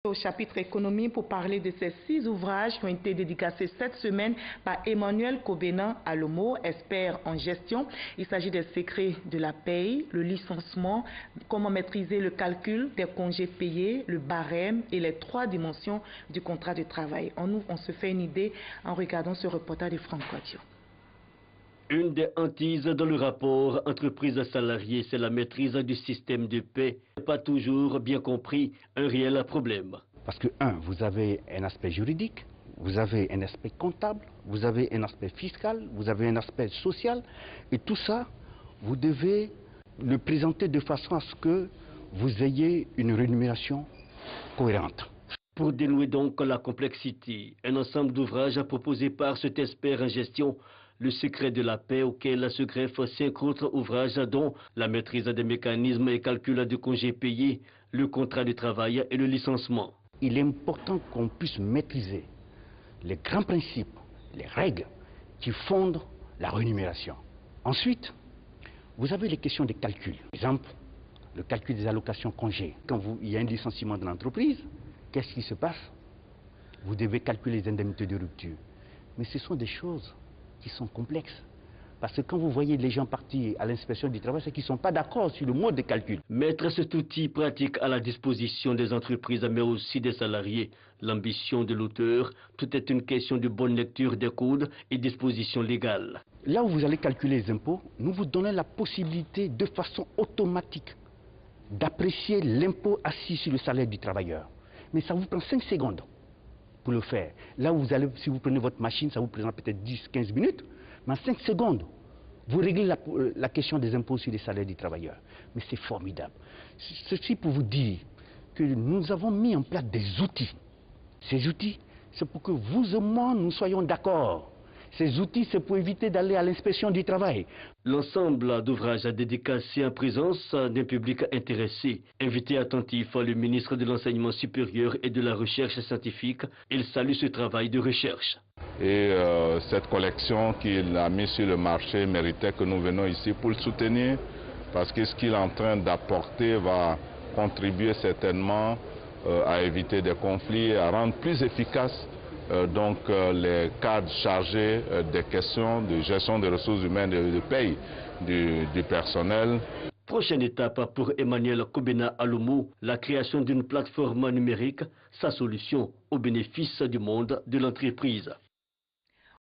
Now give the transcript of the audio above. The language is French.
Au chapitre économie pour parler de ces 6 ouvrages qui ont été dédicacés cette semaine par Emmanuel Kobena Alomo, expert en gestion. Il s'agit des secrets de la paye, le licenciement, comment maîtriser le calcul des congés payés, le barème et les 3 dimensions du contrat de travail. On se fait une idée en regardant ce reportage de Franck Couture. Une des hantises dans le rapport entreprise-salarié, c'est la maîtrise du système de paie. Pas toujours bien compris, un réel problème. Parce que, vous avez un aspect juridique, vous avez un aspect comptable, vous avez un aspect fiscal, vous avez un aspect social, et tout ça, vous devez le présenter de façon à ce que vous ayez une rémunération cohérente. Pour dénouer donc la complexité, un ensemble d'ouvrages proposés par cet expert en gestion, le secret de la paie, auquel se greffent 5 autres ouvrages dont la maîtrise des mécanismes et calcul de congés payés, le contrat de travail et le licenciement. Il est important qu'on puisse maîtriser les grands principes, les règles qui fondent la rémunération. Ensuite, vous avez les questions de calcul. Par exemple, le calcul des allocations congés. Quand il y a un licenciement de l'entreprise, qu'est-ce qui se passe? Vous devez calculer les indemnités de rupture. Mais ce sont des choses qui sont complexes. Parce que quand vous voyez les gens partir à l'inspection du travail, c'est qu'ils ne sont pas d'accord sur le mode de calcul. Mettre cet outil pratique à la disposition des entreprises, mais aussi des salariés. L'ambition de l'auteur, tout est une question de bonne lecture des codes et dispositions légales. Là où vous allez calculer les impôts, nous vous donnons la possibilité de façon automatique d'apprécier l'impôt assis sur le salaire du travailleur. Mais ça vous prend 5 secondes pour le faire. Là où vous allez, si vous prenez votre machine, ça vous prendra peut-être 10-15 minutes, mais en 5 secondes, vous réglez la question des impôts sur les salaires du travailleur. Mais c'est formidable. Ceci pour vous dire que nous avons mis en place des outils. Ces outils, c'est pour que vous et moi, nous soyons d'accord. Ces outils, c'est pour éviter d'aller à l'inspection du travail. L'ensemble d'ouvrages dédicacés en présence d'un public intéressé. Invité attentif, le ministre de l'Enseignement supérieur et de la Recherche scientifique, il salue ce travail de recherche. Et cette collection qu'il a mise sur le marché méritait que nous venions ici pour le soutenir, parce que ce qu'il est en train d'apporter va contribuer certainement à éviter des conflits, à rendre plus efficace les cadres chargés des questions de gestion des ressources humaines et de paye du personnel. Prochaine étape pour Emmanuel Kobena Alomo, la création d'une plateforme numérique, sa solution au bénéfice du monde de l'entreprise.